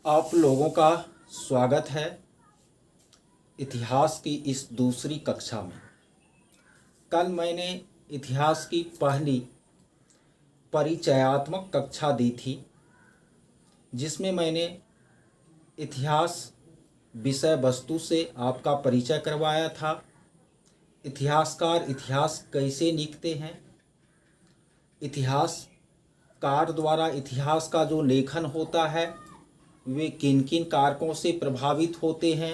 आप लोगों का स्वागत है इतिहास की इस दूसरी कक्षा में। कल मैंने इतिहास की पहली परिचयात्मक कक्षा दी थी, जिसमें मैंने इतिहास विषय वस्तु से आपका परिचय करवाया था। इतिहासकार इतिहास कैसे लिखते हैं, इतिहासकार द्वारा इतिहास का जो लेखन होता है वे किन किन कारकों से प्रभावित होते हैं,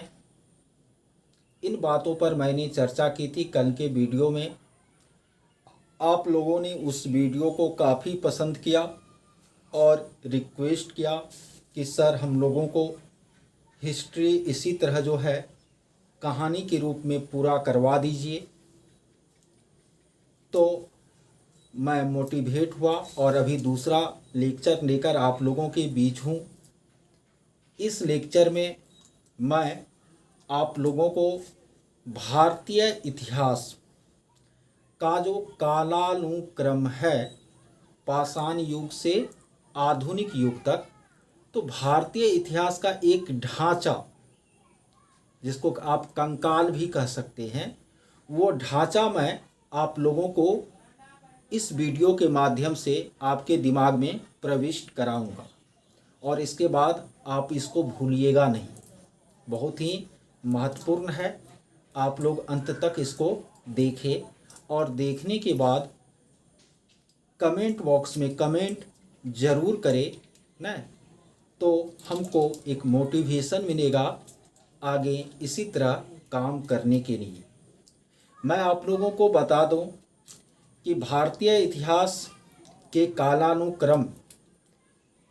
इन बातों पर मैंने चर्चा की थी कल के वीडियो में। आप लोगों ने उस वीडियो को काफ़ी पसंद किया और रिक्वेस्ट किया कि सर हम लोगों को हिस्ट्री इसी तरह जो है कहानी के रूप में पूरा करवा दीजिए। तो मैं मोटिवेट हुआ और अभी दूसरा लेक्चर लेकर आप लोगों के बीच हूँ। इस लेक्चर में मैं आप लोगों को भारतीय इतिहास का जो कालानुक्रम है पाषाण युग से आधुनिक युग तक, तो भारतीय इतिहास का एक ढांचा जिसको आप कंकाल भी कह सकते हैं, वो ढांचा मैं आप लोगों को इस वीडियो के माध्यम से आपके दिमाग में प्रविष्ट कराऊंगा और इसके बाद आप इसको भूलिएगा नहीं। बहुत ही महत्वपूर्ण है, आप लोग अंत तक इसको देखें और देखने के बाद कमेंट बॉक्स में कमेंट ज़रूर करें ना, तो हमको एक मोटिवेशन मिलेगा आगे इसी तरह काम करने के लिए। मैं आप लोगों को बता दूं कि भारतीय इतिहास के कालानुक्रम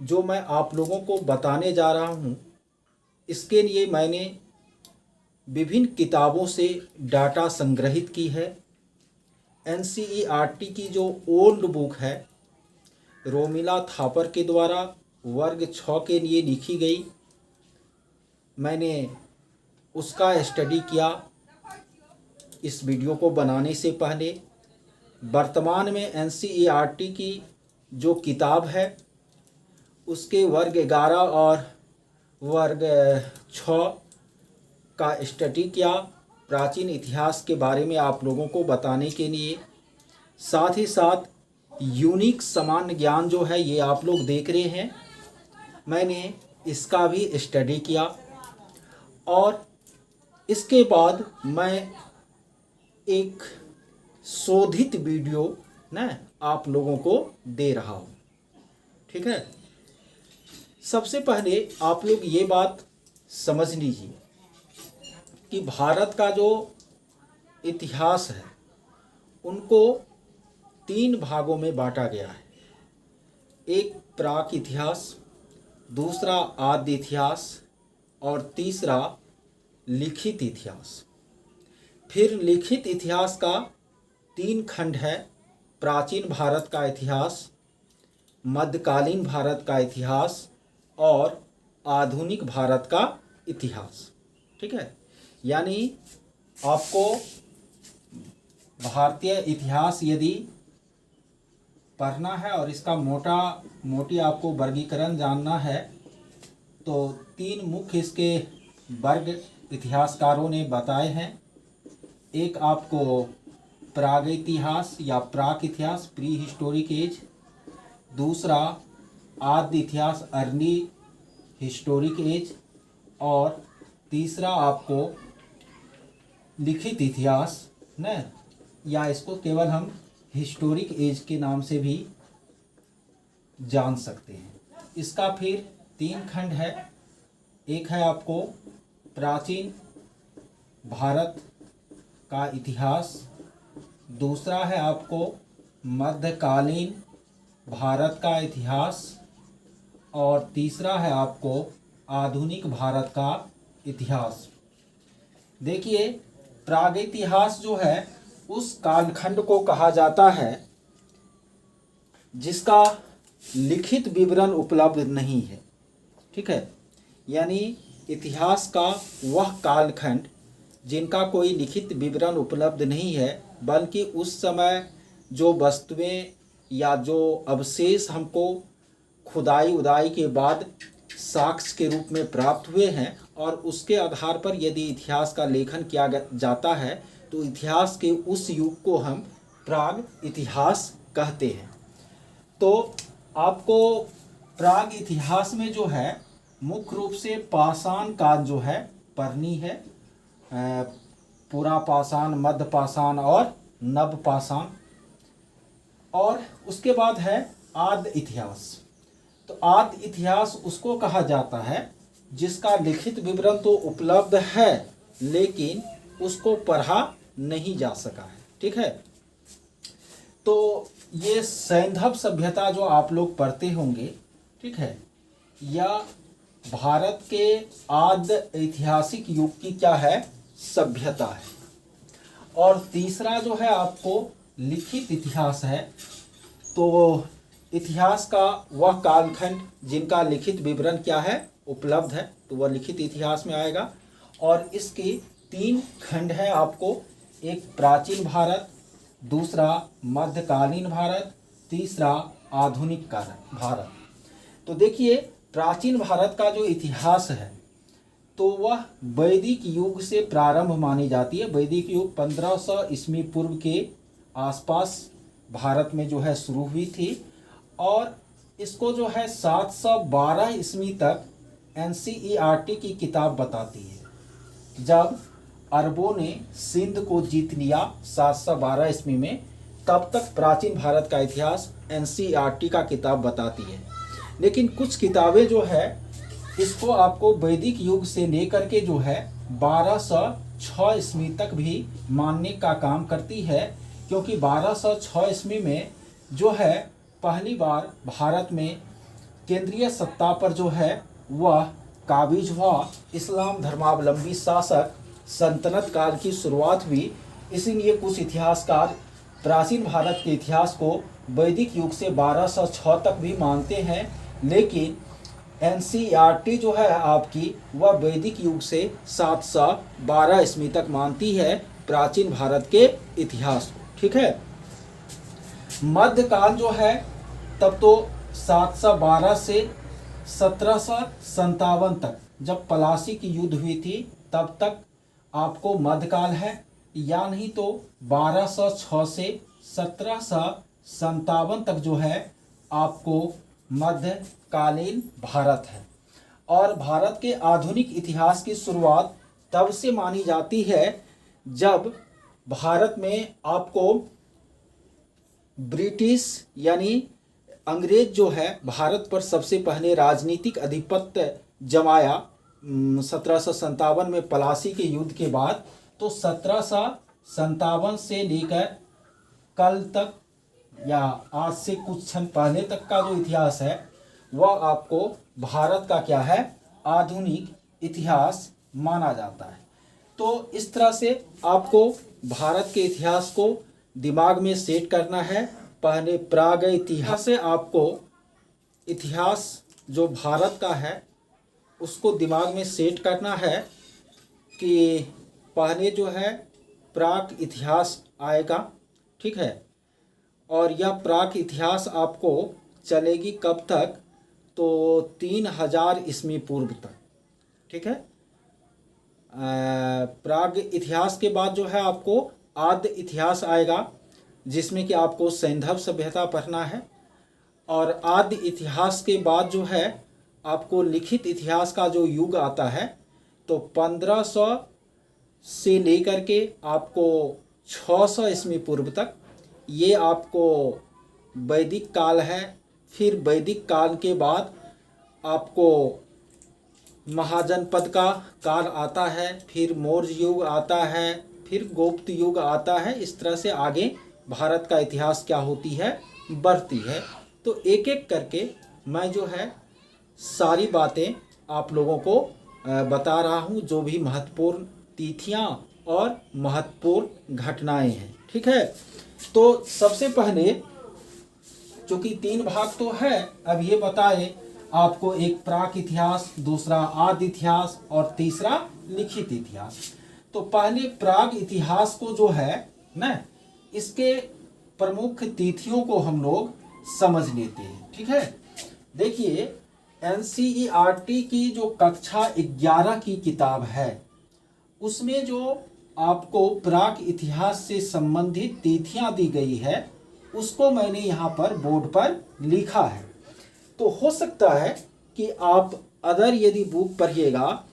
जो मैं आप लोगों को बताने जा रहा हूं, इसके लिए मैंने विभिन्न किताबों से डाटा संग्रहित की है। NCERT की जो ओल्ड बुक है रोमिला थापर के द्वारा वर्ग 6 के लिए लिखी गई, मैंने उसका स्टडी किया इस वीडियो को बनाने से पहले। वर्तमान में NCERT की जो किताब है उसके वर्ग 11 और वर्ग 6 का स्टडी किया प्राचीन इतिहास के बारे में आप लोगों को बताने के लिए। साथ ही साथ यूनिक सामान्य ज्ञान जो है ये आप लोग देख रहे हैं, मैंने इसका भी स्टडी किया और इसके बाद मैं एक शोधित वीडियो ना आप लोगों को दे रहा हूँ। ठीक है, सबसे पहले आप लोग ये बात समझ लीजिए कि भारत का जो इतिहास है उनको 3 भागों में बांटा गया है। एक प्राक इतिहास, दूसरा आद्य इतिहास और तीसरा लिखित इतिहास। फिर लिखित इतिहास का 3 खंड है, प्राचीन भारत का इतिहास, मध्यकालीन भारत का इतिहास और आधुनिक भारत का इतिहास। ठीक है, यानी आपको भारतीय इतिहास यदि पढ़ना है और इसका मोटी आपको वर्गीकरण जानना है तो 3 मुख्य इसके वर्ग इतिहासकारों ने बताए हैं। एक आपको प्रागैतिहास या प्राक इतिहास, प्री हिस्टोरिक एज, दूसरा आद्य इतिहास, अर्ली हिस्टोरिक एज, और तीसरा आपको लिखित इतिहास न, या इसको केवल हम हिस्टोरिक एज के नाम से भी जान सकते हैं। इसका फिर 3 खंड है। एक है आपको प्राचीन भारत का इतिहास, दूसरा है आपको मध्यकालीन भारत का इतिहास और तीसरा है आपको आधुनिक भारत का इतिहास। देखिए, प्रागैतिहास जो है उस कालखंड को कहा जाता है जिसका लिखित विवरण उपलब्ध नहीं है। ठीक है, यानी इतिहास का वह कालखंड जिनका कोई लिखित विवरण उपलब्ध नहीं है, बल्कि उस समय जो वस्तुएं या जो अवशेष हमको खुदाई उदाई के बाद साक्ष्य के रूप में प्राप्त हुए हैं और उसके आधार पर यदि इतिहास का लेखन किया जाता है तो इतिहास के उस युग को हम प्राग इतिहास कहते हैं। तो आपको प्राग इतिहास में जो है मुख्य रूप से पाषाण काल जो है पढ़नी है, पुरा पाषाण, मध्य पाषाण और नव पाषाण। और उसके बाद है आद्य इतिहास। तो आद्य इतिहास उसको कहा जाता है जिसका लिखित विवरण तो उपलब्ध है लेकिन उसको पढ़ा नहीं जा सका है। ठीक है, तो ये सैंधव सभ्यता जो आप लोग पढ़ते होंगे, ठीक है, या भारत के आद्य ऐतिहासिक युग की क्या है, सभ्यता है। और तीसरा जो है आपको लिखित इतिहास है। तो इतिहास का वह कालखंड जिनका लिखित विवरण क्या है, उपलब्ध है, तो वह लिखित इतिहास में आएगा। और इसके 3 खंड है आपको, एक प्राचीन भारत, दूसरा मध्यकालीन भारत, तीसरा आधुनिक काल भारत। तो देखिए प्राचीन भारत का जो इतिहास है तो वह वैदिक युग से प्रारंभ मानी जाती है। वैदिक युग 1500 ईस्वी पूर्व के आसपास भारत में जो है शुरू हुई थी और इसको जो है 712 ईस्वी तक NCERT की किताब बताती है। जब अरबों ने सिंध को जीत लिया 712 ईस्वी में, तब तक प्राचीन भारत का इतिहास NCERT का किताब बताती है। लेकिन कुछ किताबें जो है इसको आपको वैदिक युग से लेकर के जो है 1206 ईस्वी तक भी मानने का काम करती है, क्योंकि 1206 ईस्वी में जो है पहली बार भारत में केंद्रीय सत्ता पर जो है वह काबिज हुआ। इस्लाम धर्मावलंबी शासक सल्तनत काल की शुरुआत हुई। इसीलिए कुछ इतिहासकार प्राचीन भारत के इतिहास को वैदिक युग से 1206 तक भी मानते हैं, लेकिन NCERT जो है आपकी वह वैदिक युग से 712 ईस्वी तक मानती है प्राचीन भारत के इतिहास को। ठीक है, मध्यकाल जो है तब तो 712 से 1757 तक, जब पलासी की युद्ध हुई थी तब तक आपको मध्यकाल है, या नहीं तो 1206 से 1757 तक जो है आपको मध्यकालीन भारत है। और भारत के आधुनिक इतिहास की शुरुआत तब से मानी जाती है जब भारत में आपको ब्रिटिश यानी अंग्रेज जो है भारत पर सबसे पहले राजनीतिक आधिपत्य जमाया 1757 में पलासी के युद्ध के बाद। तो 1757 से लेकर कल तक या आज से कुछ क्षण पहले तक का जो इतिहास है वह आपको भारत का क्या है, आधुनिक इतिहास माना जाता है। तो इस तरह से आपको भारत के इतिहास को दिमाग में सेट करना है। पहले प्राग इतिहास से आपको इतिहास जो भारत का है उसको दिमाग में सेट करना है कि पहले जो है प्राग इतिहास आएगा। ठीक है, और यह प्राग इतिहास आपको चलेगी कब तक, तो 3000 ईस्वी पूर्व तक। ठीक है, प्राग इतिहास के बाद जो है आपको आद्य इतिहास आएगा जिसमें कि आपको सैंधव सभ्यता पढ़ना है। और आद्य इतिहास के बाद जो है आपको लिखित इतिहास का जो युग आता है तो 1500 से लेकर के आपको 600 ईस्वी पूर्व तक ये आपको वैदिक काल है। फिर वैदिक काल के बाद आपको महाजनपद का काल आता है, फिर मौर्य युग आता है, फिर गुप्त युग आता है। इस तरह से आगे भारत का इतिहास क्या होती है, बढ़ती है। तो एक एक करके मैं जो है सारी बातें आप लोगों को बता रहा हूँ, जो भी महत्वपूर्ण तिथियाँ और महत्वपूर्ण घटनाएं हैं। ठीक है, तो सबसे पहले चूँकि 3 भाग तो है, अब ये बताए आपको, एक प्राक इतिहास, दूसरा आदि इतिहास और तीसरा लिखित इतिहास। तो पहले प्राग इतिहास को जो है ना, इसके प्रमुख तिथियों को हम लोग समझ लेते हैं। ठीक है, देखिए एनसीईआरटी की जो कक्षा 11 की किताब है उसमें जो आपको प्राक इतिहास से संबंधित तिथियां दी गई है उसको मैंने यहाँ पर बोर्ड पर लिखा है। तो हो सकता है कि आप अदर यदि बुक पढ़िएगा,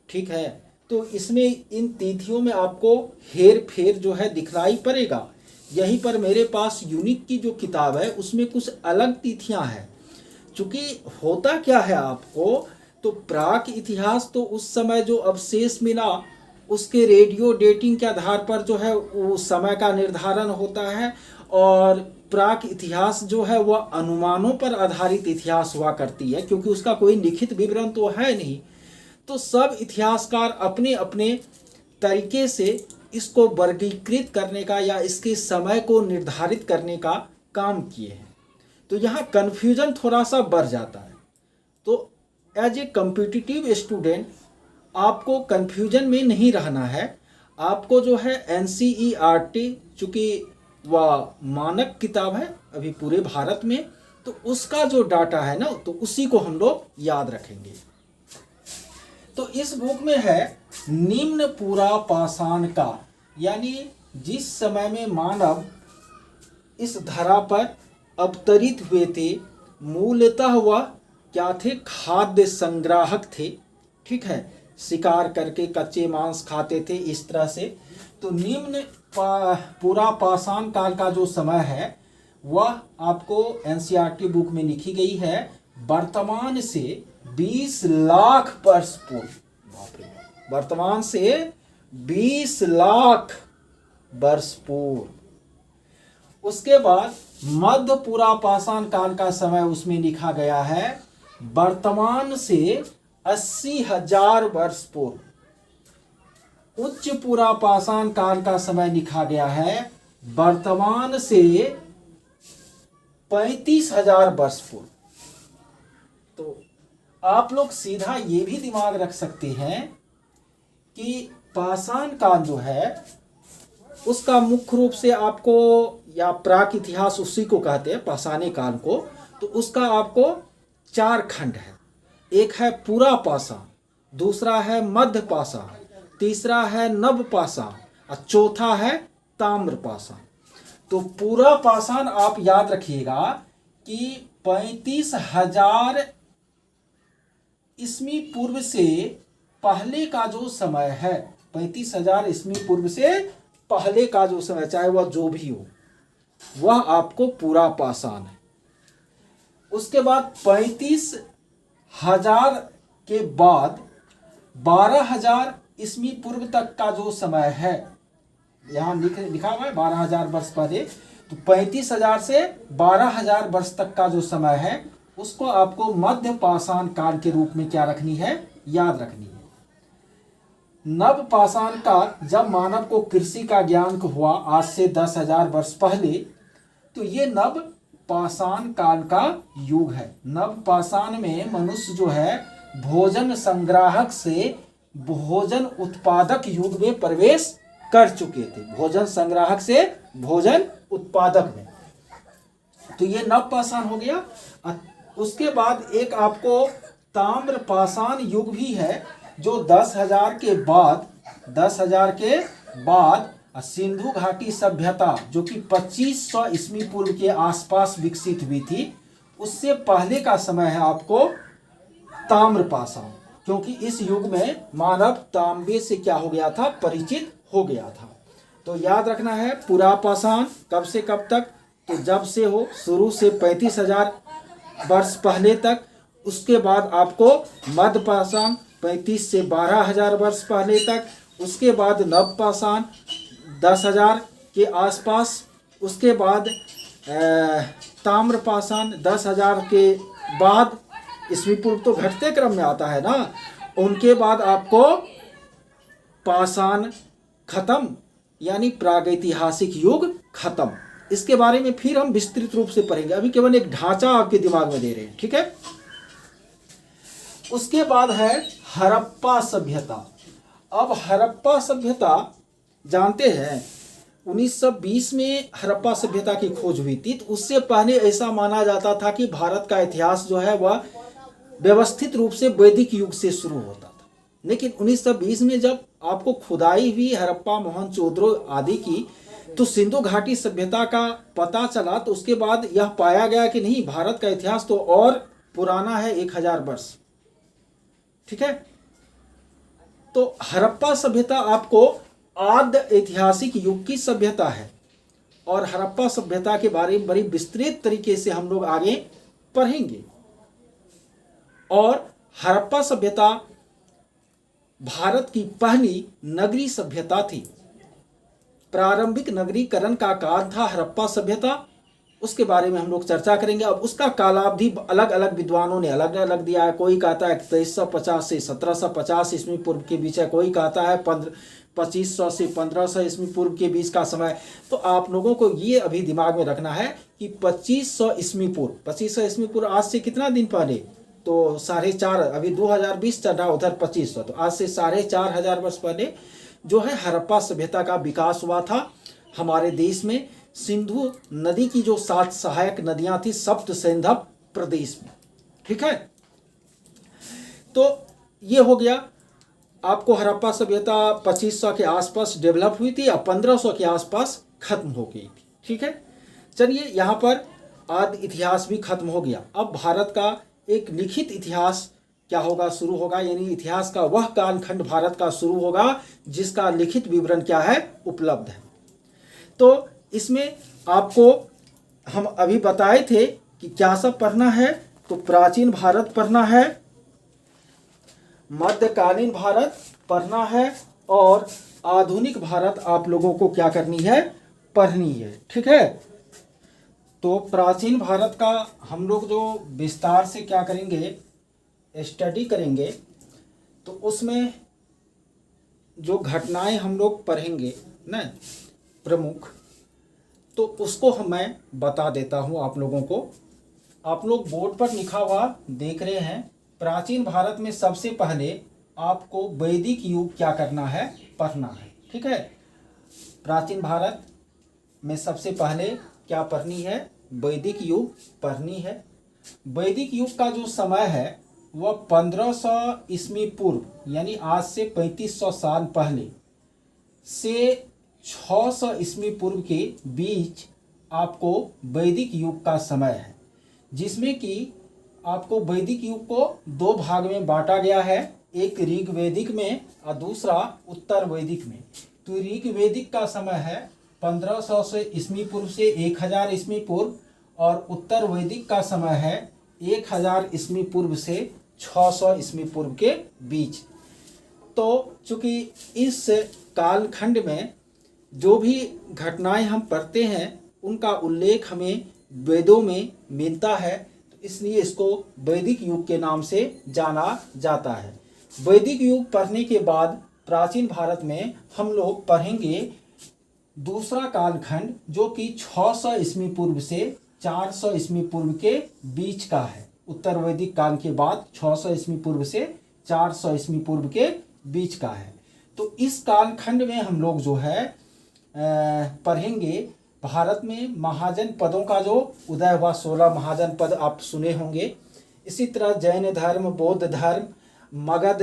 ठीक है, तो इसमें इन तिथियों में आपको हेर फेर जो है दिखलाई पड़ेगा। यहीं पर मेरे पास यूनिक की जो किताब है उसमें कुछ अलग तिथियां हैं। चूंकि होता क्या है आपको, तो प्राक इतिहास तो उस समय जो अवशेष मिला उसके रेडियो डेटिंग के आधार पर जो है वो समय का निर्धारण होता है, और प्राक इतिहास जो है वह अनुमानों पर आधारित इतिहास हुआ करती है, क्योंकि उसका कोई लिखित विवरण तो है नहीं। तो सब इतिहासकार अपने अपने तरीके से इसको वर्गीकृत करने का या इसके समय को निर्धारित करने का काम किए हैं। तो यहाँ कन्फ्यूजन थोड़ा सा बढ़ जाता है। तो एज ए कॉम्पिटिटिव स्टूडेंट आपको कन्फ्यूजन में नहीं रहना है। आपको जो है एनसीईआरटी, चूँकि वह मानक किताब है अभी पूरे भारत में, तो उसका जो डाटा है ना, तो उसी को हम लोग याद रखेंगे। तो इस बुक में है निम्न पूरा पाषाण काल, यानी जिस समय में मानव इस धरा पर अवतरित हुए थे, मूलतः वह क्या थे, खाद्य संग्राहक थे, ठीक है, शिकार करके कच्चे मांस खाते थे इस तरह से। तो निम्न पूरा पाषाण काल का जो समय है वह आपको एनसीईआरटी बुक में लिखी गई है वर्तमान से 20 लाख वर्ष पूर्व। बाप रे, वर्तमान से 20 लाख वर्ष पूर्व। उसके बाद मध्य पूरा पाषाण काल का समय उसमें लिखा गया है वर्तमान से 80,000 वर्ष पूर्व। उच्च पूरा पाषाण काल का समय लिखा गया है वर्तमान से 35,000 वर्ष पूर्व। तो आप लोग सीधा ये भी दिमाग रख सकते हैं कि पाषाण काल जो है उसका मुख्य रूप से आपको, या प्राक इतिहास उसी को कहते हैं पाषाणी काल को, तो उसका आपको 4 खंड है। एक है पूरा पाषाण, दूसरा है मध्य पाषाण, तीसरा है नव पाषाण और चौथा है ताम्र पाषाण। तो पूरा पाषाण आप याद रखिएगा कि 35,000 ईस्वी पूर्व से पहले का जो समय है, 35,000 ईस्वी पूर्व से पहले का जो समय, चाहे वह जो भी हो, वह आपको पूरा पाषाण है। उसके बाद 35,000 के बाद 12,000 ईस्वी पूर्व तक का जो समय है, यहाँ लिखा हुआ है 12,000 वर्ष पहले, तो 35,000 से 12,000 वर्ष तक का जो समय है उसको आपको मध्य पाषाण काल के रूप में क्या रखनी है, याद रखनी है। नव पाषाण काल जब मानव को कृषि का ज्ञान हुआ आज से 10,000 वर्ष पहले, तो ये नव पाषाण काल का युग है। नव पाषाण में मनुष्य जो है भोजन संग्राहक से भोजन उत्पादक युग में प्रवेश कर चुके थे, भोजन संग्राहक से भोजन उत्पादक में। तो ये नव पाषाण हो गया। उसके बाद एक आपको ताम्र पाषाण युग भी है, जो 10,000 के बाद सिंधु घाटी सभ्यता जो कि 2500 ईस्वी पूर्व के आसपास विकसित हुई थी, उससे पहले का समय है आपको ताम्र पाषाण, क्योंकि इस युग में मानव तांबे से क्या हो गया था, परिचित हो गया था। तो याद रखना है पूरा पाषाण कब से कब तक, तो जब से हो शुरू से 35,000 वर्ष पहले तक। उसके बाद आपको मध्य पाषाण 35 से 12,000 वर्ष पहले तक। उसके बाद नव पाषाण 10,000 के आसपास। उसके बाद ताम्र पाषाण 10,000 के बाद, ईस्वी पूर्व तो घटते क्रम में आता है ना, उनके बाद आपको पाषाण खत्म, यानी प्रागैतिहासिक युग खत्म। इसके बारे में फिर हम विस्तृत रूप से पढ़ेंगे, अभी केवल एक ढांचा आपके दिमाग में दे रहे हैं, ठीक है। उसके बाद है हड़प्पा सभ्यता। अब हड़प्पा सभ्यता जानते हैं 1920 में हड़प्पा सभ्यता की खोज हुई थी। तो उससे पहले ऐसा माना जाता था कि भारत का इतिहास जो है वह व्यवस्थित रूप से वैदिक युग से शुरू होता था। लेकिन 1920 में जब आपको खुदाई हुई हड़प्पा, मोहनजोदड़ो आदि की, तो सिंधु घाटी सभ्यता का पता चला, तो उसके बाद यह पाया गया कि नहीं, भारत का इतिहास तो और पुराना है, 1000 वर्ष। ठीक है, तो हड़प्पा सभ्यता आपको आद्य ऐतिहासिक युग की सभ्यता है, और हड़प्पा सभ्यता के बारे में बड़ी विस्तृत तरीके से हम लोग आगे पढ़ेंगे। और हड़प्पा सभ्यता भारत की पहली नगरीय सभ्यता थी। प्रारंभिक नगरीकरण का काल था हड़प्पा सभ्यता, उसके बारे में हम लोग चर्चा करेंगे। अब उसका कालावधि अलग अलग विद्वानों ने अलग अलग दिया है। कोई कहता है 2350 से 1750 ईस्वी पूर्व के बीच है, कोई कहता है 2500 से 1500 ईस्वी पूर्व के बीच का समय। तो आप लोगों को ये अभी दिमाग में रखना है कि 2500 ईस्वी पूर्व, 2500 ईस्वी पूर्व आज से कितना दिन पहले, तो 4.5, अभी 2020 चल रहा, उधर 2500, तो आज से 4500 वर्ष पहले जो है हड़प्पा सभ्यता का विकास हुआ था हमारे देश में। सिंधु नदी की जो 7 सहायक नदियां थी सप्त सैंधव प्रदेश में। ठीक है, तो ये हो गया आपको हड़प्पा सभ्यता 2500 के आसपास डेवलप हुई थी, और 1500 के आसपास खत्म हो गई थी। ठीक है, चलिए यहाँ पर आदि इतिहास भी खत्म हो गया। अब भारत का एक लिखित इतिहास क्या होगा, शुरू होगा, यानी इतिहास का वह कालखंड भारत का शुरू होगा जिसका लिखित विवरण क्या है, उपलब्ध है। तो इसमें आपको हम अभी बताए थे कि क्या सब पढ़ना है, तो प्राचीन भारत पढ़ना है, मध्यकालीन भारत पढ़ना है, और आधुनिक भारत आप लोगों को क्या करनी है, पढ़नी है। ठीक है, तो प्राचीन भारत का हम लोग जो विस्तार से क्या करेंगे, स्टडी करेंगे, तो उसमें जो घटनाएं हम लोग पढ़ेंगे ना प्रमुख, तो उसको मैं बता देता हूं आप लोगों को। आप लोग बोर्ड पर लिखा हुआ देख रहे हैं, प्राचीन भारत में सबसे पहले आपको वैदिक युग क्या करना है, पढ़ना है। ठीक है, प्राचीन भारत में सबसे पहले क्या पढ़नी है, वैदिक युग पढ़नी है। वैदिक युग का जो समय है वह 1500 ईस्वी पूर्व, यानी आज से 3500 साल पहले से 600 ईस्वी पूर्व के बीच आपको वैदिक युग का समय है, जिसमें कि आपको वैदिक युग को 2 भाग में बांटा गया है, एक ऋग्वैदिक में और दूसरा उत्तर वैदिक में। तो ऋग्वैदिक का समय है 1500 से ईस्वी पूर्व से 1000 ईस्वी पूर्व, और उत्तर वैदिक का समय है 1000 ईस्वी पूर्व से 600 ईस्वी पूर्व के बीच। तो चूंकि इस कालखंड में जो भी घटनाएं हम पढ़ते हैं उनका उल्लेख हमें वेदों में मिलता है, तो इसलिए इसको वैदिक युग के नाम से जाना जाता है। वैदिक युग पढ़ने के बाद प्राचीन भारत में हम लोग पढ़ेंगे दूसरा कालखंड, जो कि 600 ईस्वी पूर्व से 400 ईस्वी पूर्व के बीच का है। उत्तर वैदिक काल के बाद 600 ईस्वी पूर्व से 400 ईस्वी पूर्व के बीच का है। तो इस कालखंड में हम लोग जो है पढ़ेंगे भारत में महाजन पदों का जो उदय हुआ, 16 महाजन पद आप सुने होंगे। इसी तरह जैन धर्म, बौद्ध धर्म, मगध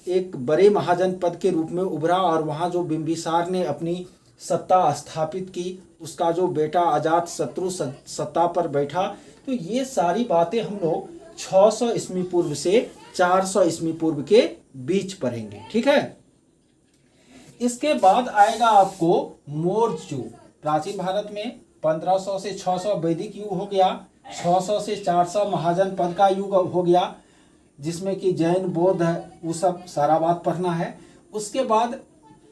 एक बड़े महाजन पद के रूप में उभरा, और वहाँ जो बिंबिसार ने अपनी सत्ता स्थापित की, उसका जो बेटा अजातशत्रु सत्ता पर बैठा। तो ये सारी बातें हम लोग 600 ईस्वी पूर्व से 400 ईस्वी पूर्व के बीच पढ़ेंगे। ठीक है, इसके बाद आएगा आपको मौर्य युग। प्राचीन भारत में 1500 से 600 वैदिक युग हो गया, 600 से 400 महाजन पद का युग हो गया, जिसमें कि जैन, बौद्ध है, वो सब सारा बात पढ़ना है। उसके बाद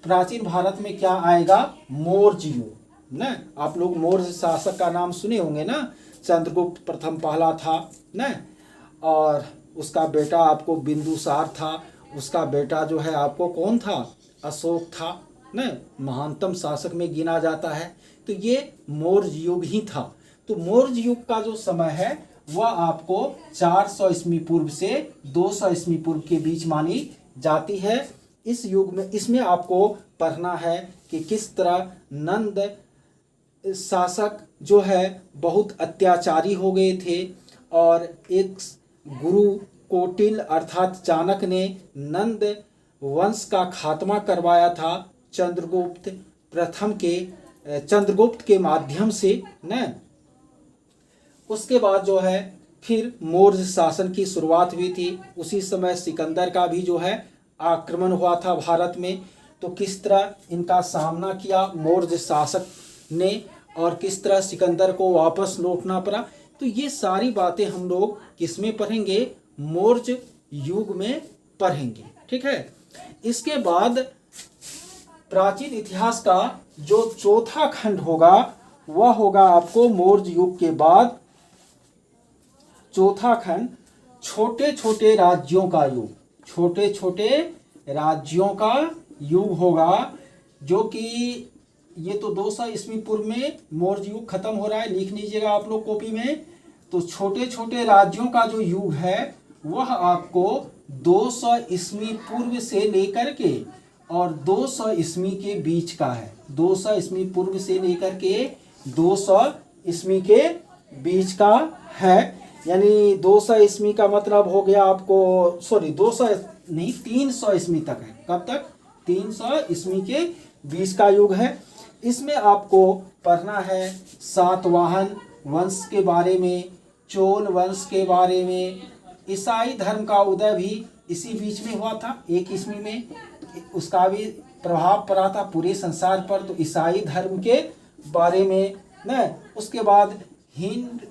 प्राचीन भारत में क्या आएगा, मौर्य युग ना। आप लोग मौर्य शासक का नाम सुने होंगे ना, चंद्रगुप्त प्रथम पहला था ना, और उसका बेटा आपको बिंदुसार था, उसका बेटा जो है आपको कौन था, अशोक था ना, महानतम शासक में गिना जाता है। तो ये मौर्य युग ही था। तो मौर्य युग का जो समय है वह आपको 400 ईस्वी पूर्व से 200 ईस्वी पूर्व के बीच मानी जाती है। इस युग में इसमें आपको पढ़ना है कि किस तरह नंद शासक जो है बहुत अत्याचारी हो गए थे, और एक गुरु कोटिल अर्थात चाणक्य ने नंद वंश का खात्मा करवाया था चंद्रगुप्त के माध्यम से न। उसके बाद जो है फिर मौर्य शासन की शुरुआत हुई थी। उसी समय सिकंदर का भी जो है आक्रमण हुआ था भारत में। तो किस तरह इनका सामना किया मौर्य शासक ने और किस तरह सिकंदर को वापस लौटना पड़ा, तो ये सारी बातें हम लोग किस में पढ़ेंगे, मौर्य युग में पढ़ेंगे। ठीक है। इसके बाद प्राचीन इतिहास का जो चौथा खंड होगा वह होगा आपको मौर्य युग के बाद चौथा खंड छोटे छोटे राज्यों का युग। छोटे छोटे राज्यों का युग होगा, जो कि ये तो 200 ईस्वी पूर्व में मौर्य युग खत्म हो रहा है, लिख लीजिएगा आप लोग कॉपी में। तो छोटे छोटे राज्यों का जो युग है वह आपको 200 ईस्वी पूर्व से लेकर के और 200 ईस्वी के बीच का है। 200 ईस्वी पूर्व से लेकर के 200 ईस्वी के बीच का है। यानी 200 ईस्वी का मतलब हो गया आपको 200 नहीं 300 ईस्वी तक है। कब तक? 300 ईस्वी के बीच का युग है। इसमें आपको पढ़ना है सातवाहन वंश के बारे में, चोल वंश के बारे में। ईसाई धर्म का उदय भी इसी बीच में हुआ था, 1 ईस्वी में। उसका भी प्रभाव पड़ा था पूरे संसार पर। तो ईसाई धर्म के बारे में न। उसके बाद हिंद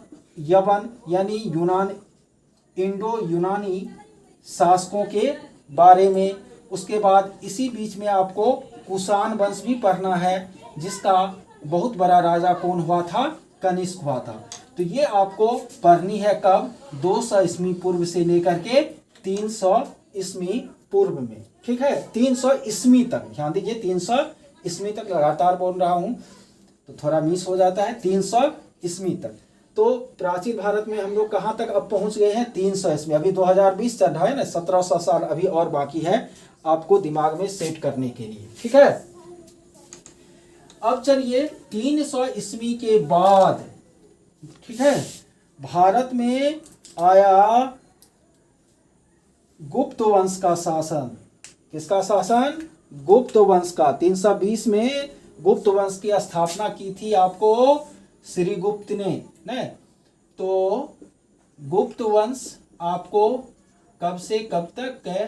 यवन यानी इंडो यूनानी शासकों के बारे में। उसके बाद इसी बीच में आपको कुषाण वंश भी पढ़ना है, जिसका बहुत बड़ा राजा कौन हुआ था? कनिष्क हुआ था। तो ये आपको पढ़नी है कब? 200 ईस्वी पूर्व से लेकर के 300 ईस्वी पूर्व में। ठीक है, 300 ईस्वी तक ध्यान दीजिए। 300 ईस्वी तक लगातार बोल रहा हूँ तो थोड़ा मिस हो जाता है। 300 ईस्वी तक। तो प्राचीन भारत में हम लोग कहाँ तक अब पहुँच गए हैं? 300 ईस्वी। अभी 2020 चल रहा है ना, 1700 साल अभी और बाकी है आपको दिमाग में सेट करने के लिए। ठीक है। अब चलिए 300 ईस्वी के बाद, ठीक है, भारत में आया गुप्त वंश का शासन। किसका शासन? गुप्त वंश का। 320 में गुप्त वंश की स्थापना की थी आपको श्री गुप्त ने न। तो गुप्त वंश आपको कब से कब तक है?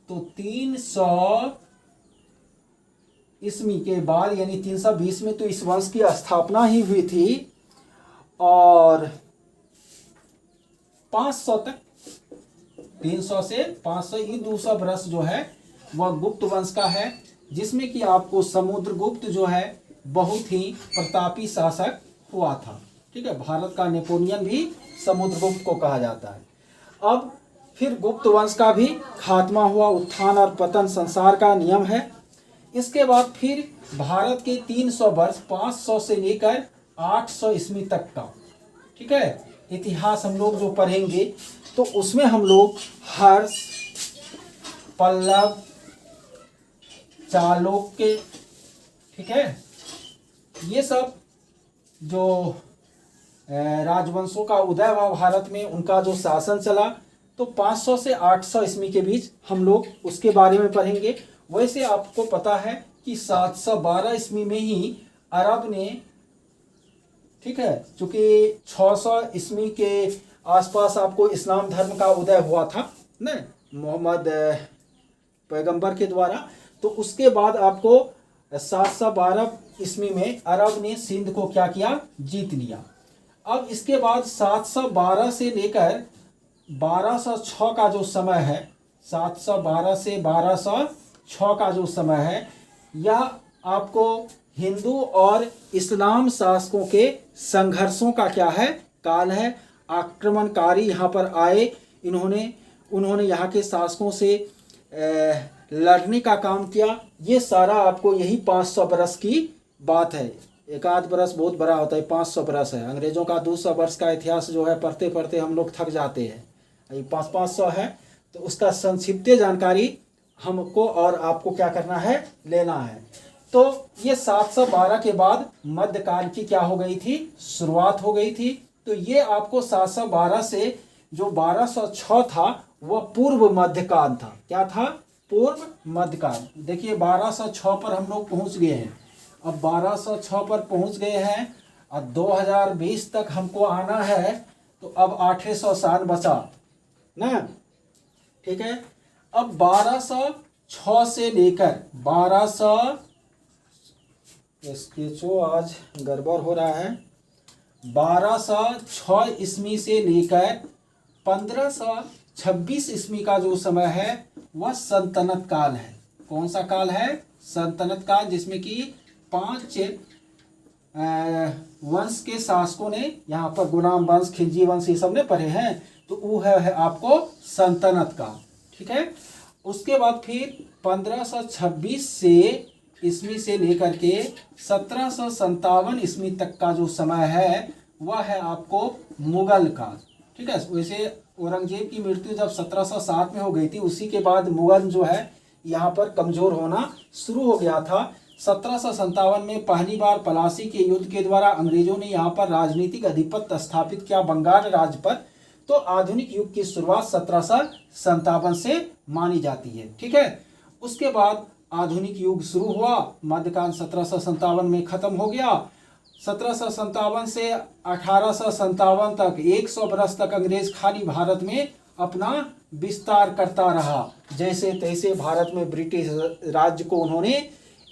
तो 300 ईस्वी के बाद यानी 320 में तो इस वंश की स्थापना ही हुई थी और 500 तक, 300 से 500 ये 200 वर्ष जो है वह गुप्त वंश का है, जिसमें कि आपको समुद्रगुप्त जो है बहुत ही प्रतापी शासक हुआ था। ठीक है, भारत का नेपोलियन भी समुद्रगुप्त को कहा जाता है। अब फिर गुप्त वंश का भी खात्मा हुआ। उत्थान और पतन संसार का नियम है। इसके बाद फिर भारत के 300 वर्ष 500 से लेकर 800 ईस्वी तक का, ठीक है, इतिहास हम लोग जो पढ़ेंगे तो उसमें हम लोग हर्ष, पल्लव, चालुक्य, ठीक है, ये सब जो राजवंशों का उदय हुआ भारत में, उनका जो शासन चला, तो 500 से 800 ईस्वी के बीच हम लोग उसके बारे में पढ़ेंगे। वैसे आपको पता है कि 712 ईस्वी में ही अरब ने, ठीक है, चूंकि 600 ईस्वी के आसपास आपको इस्लाम धर्म का उदय हुआ था न, मोहम्मद पैगंबर के द्वारा। तो उसके बाद आपको 712 ईस्वी में अरब ने सिंध को क्या किया? जीत लिया। अब इसके बाद 712 से लेकर 1206 का जो समय है, 712 से 1206 का जो समय है, यह आपको हिंदू और इस्लाम शासकों के संघर्षों का क्या है? काल है। आक्रमणकारी यहाँ पर आए, उन्होंने यहाँ के शासकों से लड़ने का काम किया। ये सारा आपको यही 500 बरस की बात है। एक आध बरस बहुत बड़ा होता है, 500 बरस है। अंग्रेजों का 200 वर्ष का इतिहास जो है पढ़ते पढ़ते हम लोग थक जाते हैं। ये 500 है, तो उसका संक्षिप्त जानकारी हमको और आपको क्या करना है? लेना है। तो ये 712 के बाद मध्यकाल की क्या हो गई थी? शुरुआत हो गई थी। तो ये आपको 712 से जो 1206 था वह पूर्व मध्यकाल था। क्या था? पूर्व मध्यकाल। देखिए 1206 पर हम लोग पहुंच गए हैं। अब 1206 पर पहुंच गए हैं, अब 2020 तक हमको आना है, तो अब 800 साल बचा ना, ठीक है। अब 1206 से लेकर 1200, स्केचो आज गड़बड़ हो रहा है, 1206 ईस्वी से लेकर 1526 ईस्वी का जो समय है वह सल्तनत काल है। कौन सा काल है? सल्तनत काल, जिसमें कि 5 वंश के शासकों ने, यहाँ पर गुलाम वंश, खिलजी वंश, ये सब ने पढ़े हैं, तो वो है आपको सल्तनत काल, ठीक है। उसके बाद फिर 1526 से ईस्वी से लेकर के 1757 ईस्वी तक का जो समय है वह है आपको मुगल काल, ठीक है। वैसे औरंगजेब की मृत्यु जब 1707 में हो गई थी, उसी के बाद मुगल जो है यहाँ पर कमजोर होना शुरू हो गया था। 1757 में पहली बार पलासी के युद्ध के द्वारा अंग्रेजों ने यहाँ पर राजनीतिक अधिपत्य स्थापित किया बंगाल राज्य पर। तो आधुनिक युग की शुरुआत 1757 से मानी जाती है, ठीक है। उसके बाद आधुनिक युग शुरू हुआ, मध्यकाल 1757 में खत्म हो गया। 1757 से 1857 तक 100 वर्ष तक अंग्रेज खाली भारत में अपना विस्तार करता रहा। जैसे तैसे भारत में ब्रिटिश राज्य को उन्होंने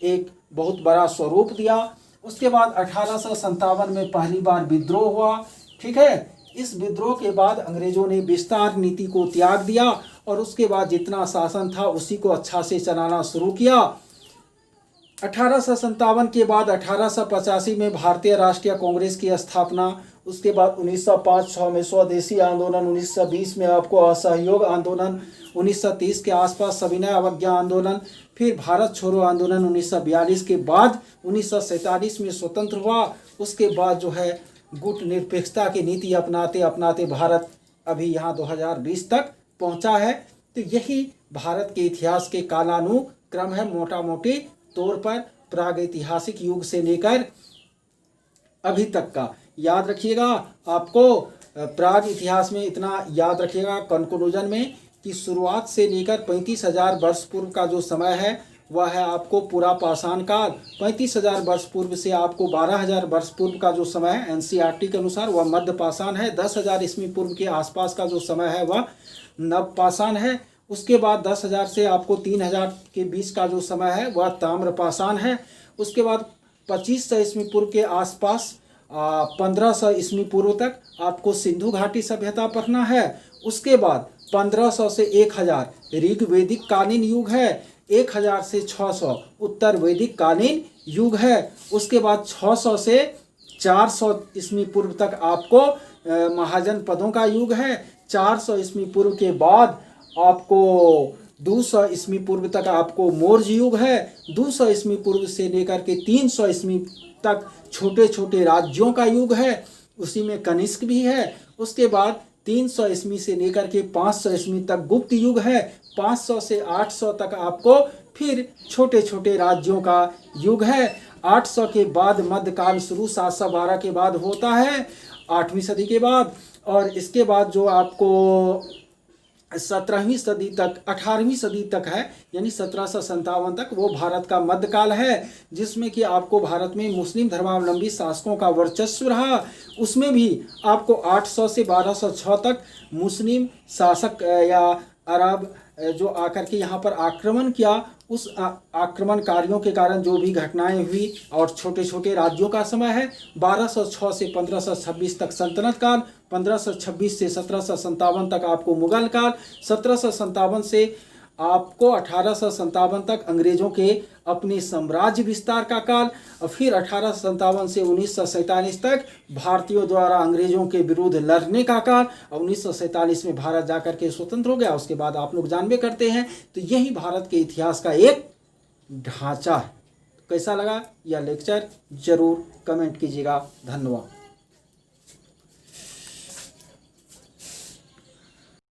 एक बहुत बड़ा स्वरूप दिया। उसके बाद 1857 में पहली बार विद्रोह हुआ, ठीक है। इस विद्रोह के बाद अंग्रेजों ने विस्तार नीति को त्याग दिया और उसके बाद जितना शासन था उसी को अच्छा से चलाना शुरू किया। 1857 के बाद 1885 में भारतीय राष्ट्रीय कांग्रेस की स्थापना। उसके बाद 1905-06 में स्वदेशी आंदोलन, 1920 में आपको असहयोग आंदोलन, 1930 के आसपास सविनय अवज्ञा आंदोलन, फिर भारत छोड़ो आंदोलन 1942 के बाद 1947 में स्वतंत्र हुआ। उसके बाद जो है गुट निरपेक्षता की नीति अपनाते अपनाते भारत अभी यहाँ 2020 तक पहुँचा है। तो यही भारत के इतिहास के कालानुक्रम है, मोटा मोटी तौर पर प्रागैतिहासिक युग से लेकर अभी तक का। याद रखिएगा, आपको प्राग इतिहास में इतना याद रखिएगा कंक्लूजन में कि शुरुआत से लेकर 35,000 वर्ष पूर्व का जो समय है वह है आपको पूरा पाषाण काल। 35,000 वर्ष पूर्व से आपको 12,000 वर्ष पूर्व का जो समय है एनसीईआरटी के अनुसार वह मध्य पाषाण है। 10,000 ईस्वी पूर्व के आसपास का जो समय है वह नव पाषाण है। उसके बाद 10,000 से आपको 3,000 के बीच का जो समय है वह ताम्र पाषाण है। उसके बाद 2500 ईस्वी पूर्व के आसपास 1500 ईस्वी पूर्व तक आपको सिंधु घाटी सभ्यता पढ़ना है। उसके बाद 1500 से 1000 ऋग्वैदिक कालीन युग है। 1000 से 600 उत्तर वैदिक कालीन युग है। उसके बाद 600 से 400 ईस्वी पूर्व तक आपको महाजन पदों का युग है। 400 ईस्वी पूर्व के बाद आपको 200 ईस्वी पूर्व तक आपको मौर्य युग है। 200 ईस्वी पूर्व से लेकर के 300 ईस्वी तक छोटे छोटे राज्यों का युग है, उसी में कनिष्क भी है। उसके बाद 300 ईस्वी से लेकर के 500 ईस्वी तक गुप्त युग है। 500 से 800 तक आपको फिर छोटे छोटे राज्यों का युग है। 800 के बाद मध्यकाल शुरू 712 के बाद होता है, 8वीं सदी के बाद। और इसके बाद जो आपको 17वीं सदी तक 18वीं सदी तक है, यानी 1757 तक, वो भारत का मध्यकाल है, जिसमें कि आपको भारत में मुस्लिम धर्मावलंबी शासकों का वर्चस्व रहा। उसमें भी आपको 800 से 1206 तक मुस्लिम शासक या अरब जो आकर के यहाँ पर आक्रमण किया, उस आक्रमणकारियों के कारण जो भी घटनाएं हुई और छोटे छोटे राज्यों का समय है। 1206 से 1526 तक सल्तनत काल, 1526 से 1757 तक आपको मुगल काल, 1757 से आपको 1857 तक अंग्रेजों के अपने साम्राज्य विस्तार का काल, और फिर 1857 से 1947 तक भारतीयों द्वारा अंग्रेजों के विरुद्ध लड़ने का काल, और 1947 में भारत जाकर के स्वतंत्र हो गया। उसके बाद आप लोग जानबे करते हैं। तो यही भारत के इतिहास का एक ढांचा है। कैसा लगा यह लेक्चर जरूर कमेंट कीजिएगा। धन्यवाद।